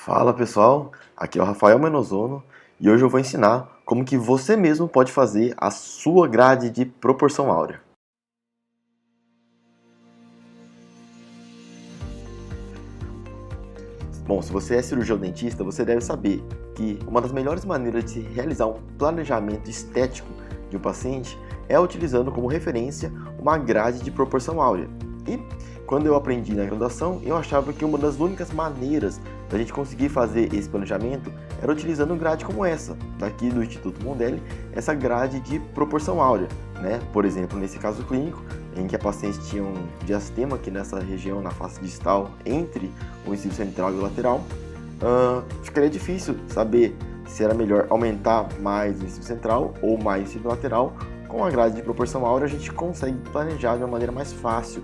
Fala pessoal, aqui é o Rafael Menozono e hoje eu vou ensinar como que você mesmo pode fazer a sua grade de proporção áurea. Bom, se você é cirurgião dentista, você deve saber que uma das melhores maneiras de se realizar um planejamento estético de um paciente é utilizando como referência uma grade de proporção áurea. E quando eu aprendi na graduação, eu achava que uma das únicas maneiras da gente conseguir fazer esse planejamento era utilizando grade como essa, daqui do Instituto Mondelli, essa grade de proporção áurea, né? Por exemplo, nesse caso clínico, em que a paciente tinha um diastema aqui nessa região, na face distal, entre o incisivo central e o lateral, ficaria difícil saber se era melhor aumentar mais o incisivo central ou mais o incisivo lateral. Com a grade de proporção áurea, a gente consegue planejar de uma maneira mais fácil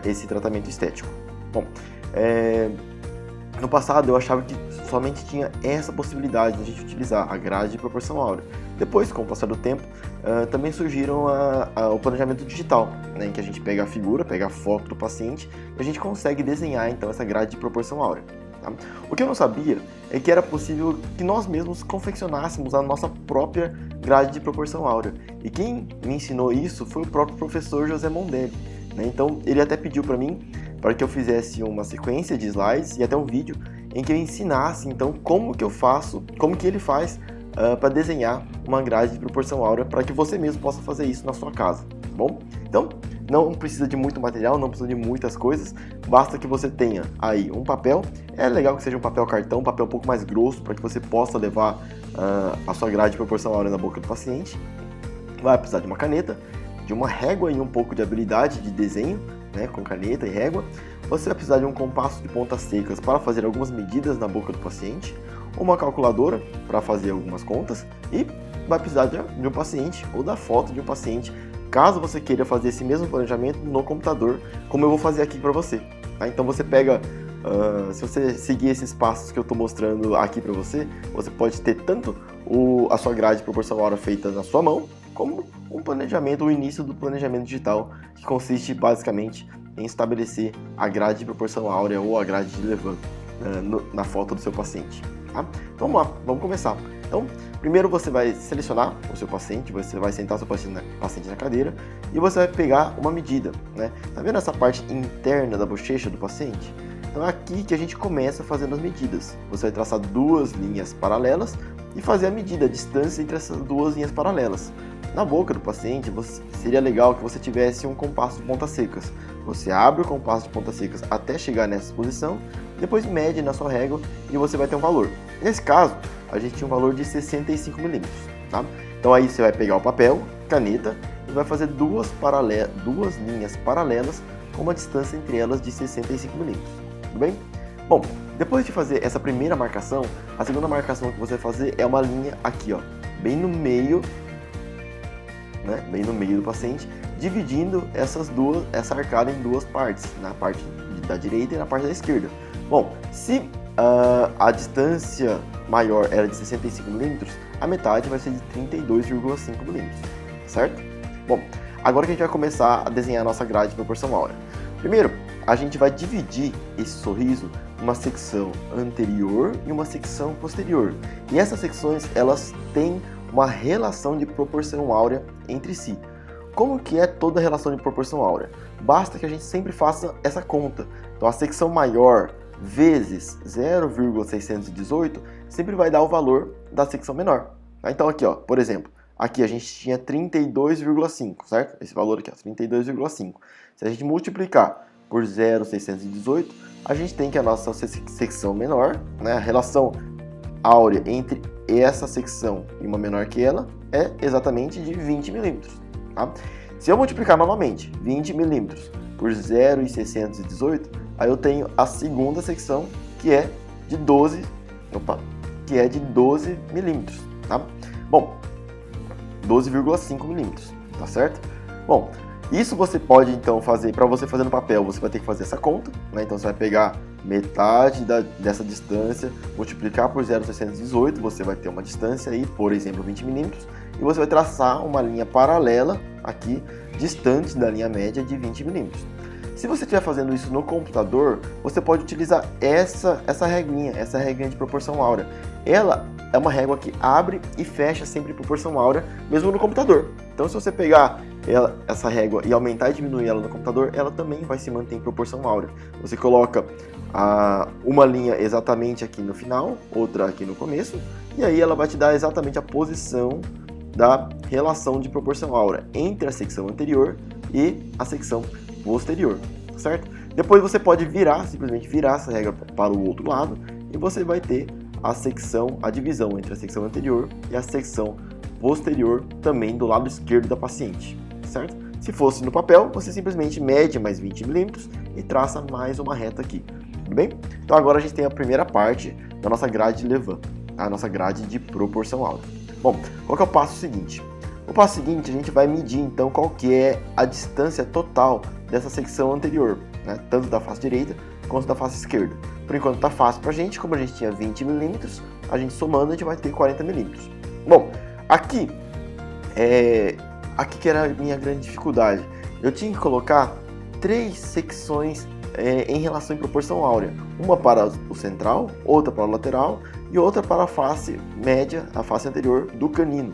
esse tratamento estético. Bom, no passado eu achava que somente tinha essa possibilidade de a gente utilizar a grade de proporção áurea. Depois, com o passar do tempo, também surgiram o planejamento digital, né, em que a gente pega a figura, pega a foto do paciente e a gente consegue desenhar então essa grade de proporção áurea. Tá? O que eu não sabia é que era possível que nós mesmos confeccionássemos a nossa própria grade de proporção áurea. E quem me ensinou isso foi o próprio professor José Mondelli. Então ele até pediu para mim para que eu fizesse uma sequência de slides e até um vídeo em que eu ensinasse então como que eu faço, como que ele faz para desenhar uma grade de proporção áurea para que você mesmo possa fazer isso na sua casa, tá bom? Então não precisa de muito material, não precisa de muitas coisas, basta que você tenha aí um papel, é legal que seja um papel cartão, um papel um pouco mais grosso para que você possa levar a sua grade de proporção áurea na boca do paciente. Vai precisar de uma caneta, de uma régua e um pouco de habilidade de desenho, né, com caneta e régua. Você vai precisar de um compasso de pontas secas para fazer algumas medidas na boca do paciente, uma calculadora para fazer algumas contas e vai precisar de um paciente ou da foto de um paciente, caso você queira fazer esse mesmo planejamento no computador, como eu vou fazer aqui para você. Tá? Então você pega, se você seguir esses passos que eu estou mostrando aqui para você, você pode ter tanto a sua grade de proporção áurea feita na sua mão, como um planejamento, o início do planejamento digital, que consiste basicamente em estabelecer a grade de proporção áurea ou a grade de Levan na foto do seu paciente. Tá? Então vamos lá, vamos começar. Então, primeiro você vai selecionar o seu paciente, você vai sentar o seu paciente na cadeira e você vai pegar uma medida, né? Tá vendo essa parte interna da bochecha do paciente? Então é aqui que a gente começa fazendo as medidas. Você vai traçar duas linhas paralelas e fazer a medida, a distância entre essas duas linhas paralelas. Na boca do paciente, seria legal que você tivesse um compasso de pontas secas. Você abre o compasso de pontas secas até chegar nessa posição, depois mede na sua régua e você vai ter um valor. Nesse caso, a gente tinha um valor de 65 milímetros. Tá? Então aí você vai pegar o papel, caneta e vai fazer duas linhas paralelas com uma distância entre elas de 65 milímetros. Tudo bem? Bom, depois de fazer essa primeira marcação, a segunda marcação que você vai fazer é uma linha aqui, ó, bem no meio, né, bem no meio do paciente, dividindo essa arcada em duas partes, na parte da direita e na parte da esquerda. Bom, se a distância maior era de 65 milímetros, a metade vai ser de 32,5 milímetros, certo? Bom, agora que a gente vai começar a desenhar a nossa grade de proporção áurea. Primeiro, a gente vai dividir esse sorriso em uma secção anterior e uma secção posterior. E essas secções, elas têm uma relação de proporção áurea entre si. Como que é toda a relação de proporção áurea? Basta que a gente sempre faça essa conta. Então a secção maior vezes 0,618 sempre vai dar o valor da secção menor. Então aqui, ó, por exemplo, aqui a gente tinha 32,5, certo? Esse valor aqui, ó, 32,5. Se a gente multiplicar por 0,618, a gente tem que a nossa secção menor, né, a relação áurea entre essa secção e uma menor que ela é exatamente de 20 milímetros. Tá? Se eu multiplicar novamente 20 milímetros por 0,618, aí eu tenho a segunda secção que é de 12 milímetros. Tá? Bom, 12,5 milímetros, tá certo? Bom, isso você pode então fazer, para você fazer no papel, você vai ter que fazer essa conta, né? Então você vai pegar metade dessa distância, multiplicar por 0,618, você vai ter uma distância aí, por exemplo, 20 milímetros, e você vai traçar uma linha paralela aqui, distante da linha média de 20 milímetros. Se você estiver fazendo isso no computador, você pode utilizar essa reguinha de proporção áurea. Ela é uma régua que abre e fecha sempre em proporção áurea, mesmo no computador. Então, se você pegar essa régua e aumentar e diminuir ela no computador, ela também vai se manter em proporção áurea. Você coloca uma linha exatamente aqui no final, outra aqui no começo, e aí ela vai te dar exatamente a posição da relação de proporção áurea entre a secção anterior e a secção posterior, certo? Depois você pode simplesmente virar essa régua para o outro lado e você vai ter a divisão entre a secção anterior e a secção posterior também do lado esquerdo da paciente, certo? Se fosse no papel, você simplesmente mede mais 20 milímetros e traça mais uma reta aqui, tudo bem? Então agora a gente tem a primeira parte da nossa grade de Levan, a nossa grade de proporção áurea. Bom, qual que é o passo seguinte? O passo seguinte, a gente vai medir então qual que é a distância total dessa secção anterior, né? Tanto da face direita quanto da face esquerda. Por enquanto está fácil para a gente, como a gente tinha 20 milímetros, a gente somando a gente vai ter 40 milímetros. Bom, aqui que era a minha grande dificuldade. Eu tinha que colocar 3 secções em relação em proporção áurea. Uma para o central, outra para o lateral e outra para a face média, a face anterior do canino.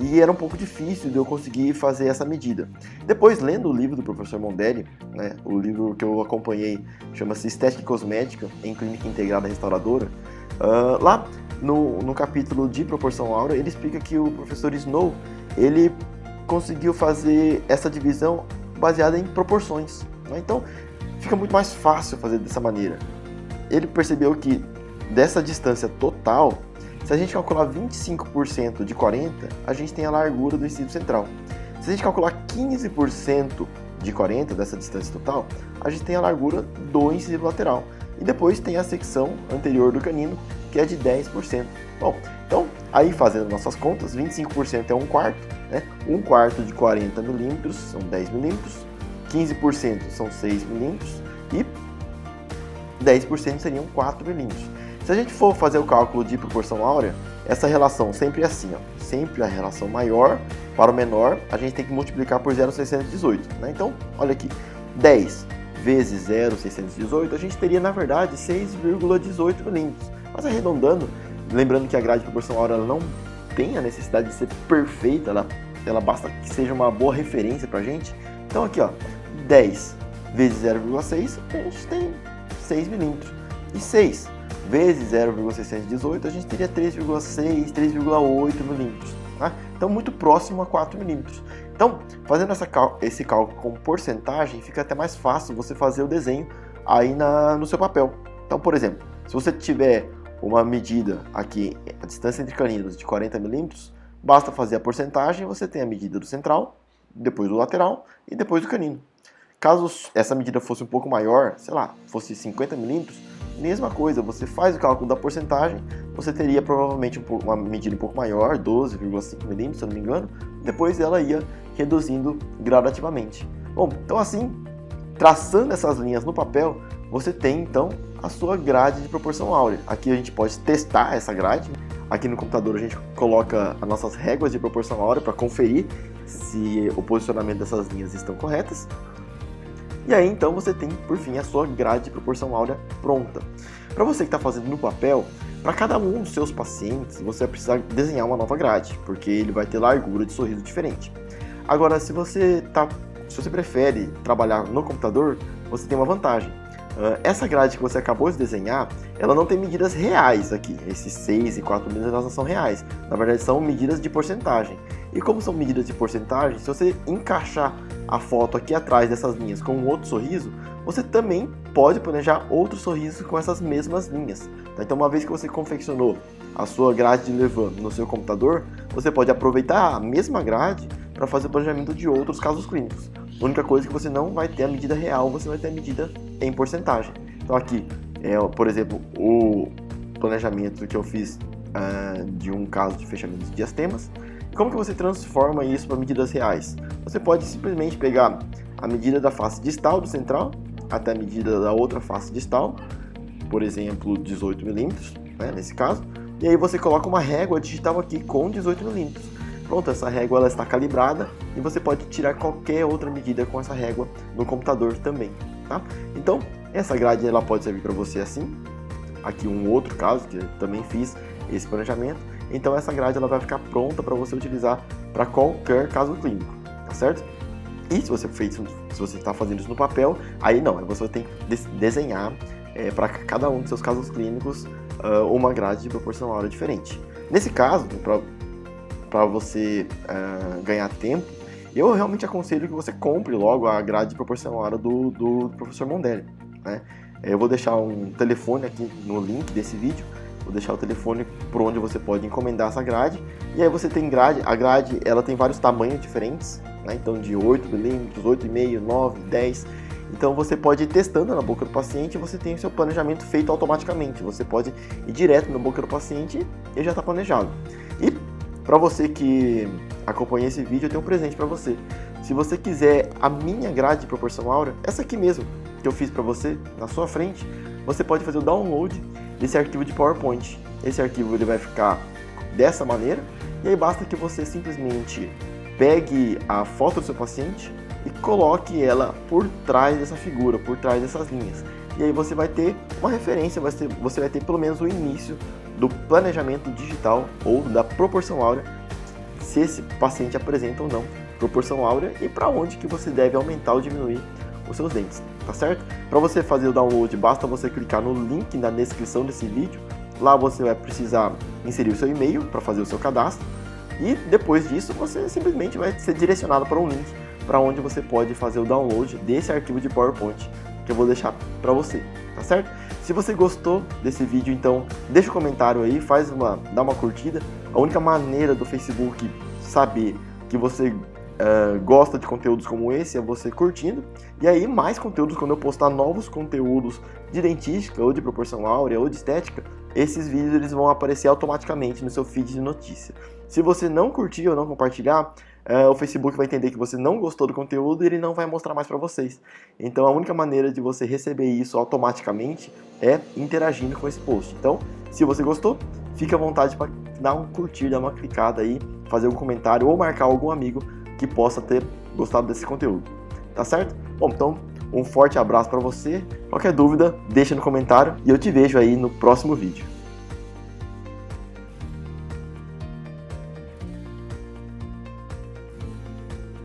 E era um pouco difícil de eu conseguir fazer essa medida. Depois, lendo o livro do professor Mondelli, né, o livro que eu acompanhei chama-se Estética e Cosmética em Clínica Integrada Restauradora, lá no capítulo de proporção áurea, ele explica que o professor Snow, ele conseguiu fazer essa divisão baseada em proporções, né? Então, fica muito mais fácil fazer dessa maneira. Ele percebeu que dessa distância total, se a gente calcular 25% de 40, a gente tem a largura do incisivo central. Se a gente calcular 15% de 40 dessa distância total, a gente tem a largura do incisivo lateral. E depois tem a secção anterior do canino, que é de 10%. Bom, então, aí fazendo nossas contas, 25% é 1/4, né? 1/4 de 40 milímetros são 10 milímetros, 15% são 6 milímetros e 10% seriam 4 milímetros. Se a gente for fazer o cálculo de proporção áurea, essa relação sempre é assim, ó, sempre a relação maior para o menor, a gente tem que multiplicar por 0,618, né? Então, olha aqui, 10 vezes 0,618, a gente teria, na verdade, 6,18 milímetros. Mas arredondando, lembrando que a grade de proporção áurea não tem a necessidade de ser perfeita, ela basta que seja uma boa referência para a gente. Então aqui, ó, 10 vezes 0,6, a gente tem 6 milímetros. E 6 vezes 0,618, a gente teria 3,6, 3,8 milímetros. Tá? Então, muito próximo a 4 milímetros. Então, fazendo esse cálculo com porcentagem, fica até mais fácil você fazer o desenho aí no seu papel. Então, por exemplo, se você tiver uma medida aqui, a distância entre caninos de 40 milímetros, basta fazer a porcentagem, você tem a medida do central, depois do lateral e depois do canino. Caso essa medida fosse um pouco maior, sei lá, fosse 50 milímetros, mesma coisa, você faz o cálculo da porcentagem, você teria provavelmente uma medida um pouco maior, 12,5 milímetros, se eu não me engano, depois ela ia reduzindo gradativamente. Bom, então assim, traçando essas linhas no papel, você tem então a sua grade de proporção áurea. Aqui a gente pode testar essa grade. Aqui no computador a gente coloca as nossas réguas de proporção áurea para conferir se o posicionamento dessas linhas estão corretas. E aí então você tem, por fim, a sua grade de proporção áurea pronta. Para você que está fazendo no papel, para cada um dos seus pacientes, você vai precisar desenhar uma nova grade, porque ele vai ter largura de sorriso diferente. Agora, se você prefere trabalhar no computador, você tem uma vantagem. Essa grade que você acabou de desenhar, ela não tem medidas reais aqui. Esses 6 e 4 milímetros elas não são reais. Na verdade, são medidas de porcentagem. E como são medidas de porcentagem, se você encaixar a foto aqui atrás dessas linhas com um outro sorriso, você também pode planejar outros sorrisos com essas mesmas linhas. Então, uma vez que você confeccionou a sua grade de Levan no seu computador, você pode aproveitar a mesma grade para fazer o planejamento de outros casos clínicos. A única coisa é que você não vai ter a medida real, você vai ter a medida em porcentagem. Então aqui, por exemplo, o planejamento que eu fiz de um caso de fechamento de diastemas. Como que você transforma isso para medidas reais? Você pode simplesmente pegar a medida da face distal do central até a medida da outra face distal, por exemplo, 18 milímetros, né, nesse caso, e aí você coloca uma régua digital aqui com 18 milímetros. Pronto, essa régua ela está calibrada e você pode tirar qualquer outra medida com essa régua no computador também. tá? Então, essa grade ela pode servir para você assim. Aqui um outro caso que eu também fiz esse planejamento. Então essa grade ela vai ficar pronta para você utilizar para qualquer caso clínico, tá certo? E se você está fazendo isso no papel, aí não, aí você tem que desenhar para cada um dos seus casos clínicos uma grade de proporção áurea diferente. Nesse caso, para você ganhar tempo, eu realmente aconselho que você compre logo a grade de proporção áurea do professor Mondelli, né? Eu vou deixar um telefone aqui no link desse vídeo, vou deixar o telefone por onde você pode encomendar essa grade. E aí você tem grade, a grade ela tem vários tamanhos diferentes, né? Então de 8mm, 8,5, 9, 10. Então você pode ir testando na boca do paciente e você tem o seu planejamento feito automaticamente. Você pode ir direto na boca do paciente e já está planejado. E para você que acompanha esse vídeo, eu tenho um presente para você. Se você quiser a minha grade de proporção áurea, essa aqui mesmo, que eu fiz para você, na sua frente, você pode fazer o download desse arquivo de PowerPoint. Esse arquivo ele vai ficar dessa maneira, e aí basta que você simplesmente pegue a foto do seu paciente e coloque ela por trás dessa figura, por trás dessas linhas. E aí você vai ter uma referência, você vai ter pelo menos o início do planejamento digital ou da proporção áurea, se esse paciente apresenta ou não proporção áurea e para onde que você deve aumentar ou diminuir os seus dentes, tá certo? Para você fazer o download, basta você clicar no link na descrição desse vídeo. Lá você vai precisar inserir o seu e-mail para fazer o seu cadastro e depois disso você simplesmente vai ser direcionado para um link para onde você pode fazer o download desse arquivo de PowerPoint que eu vou deixar para você, tá certo? Se você gostou desse vídeo, então deixa um comentário aí, dá uma curtida. A única maneira do Facebook saber que você gosta de conteúdos como esse é você curtindo, e aí mais conteúdos, quando eu postar novos conteúdos de dentística ou de proporção áurea ou de estética, esses vídeos eles vão aparecer automaticamente no seu feed de notícia. Se você não curtir ou não compartilhar, o Facebook vai entender que você não gostou do conteúdo e ele não vai mostrar mais para vocês. Então a única maneira de você receber isso automaticamente é interagindo com esse post. Então, se você gostou, fique à vontade para dar um curtir, dar uma clicada aí, fazer um comentário ou marcar algum amigo que possa ter gostado desse conteúdo, tá certo? Bom, então um forte abraço para você. Qualquer dúvida, deixa no comentário e eu te vejo aí no próximo vídeo.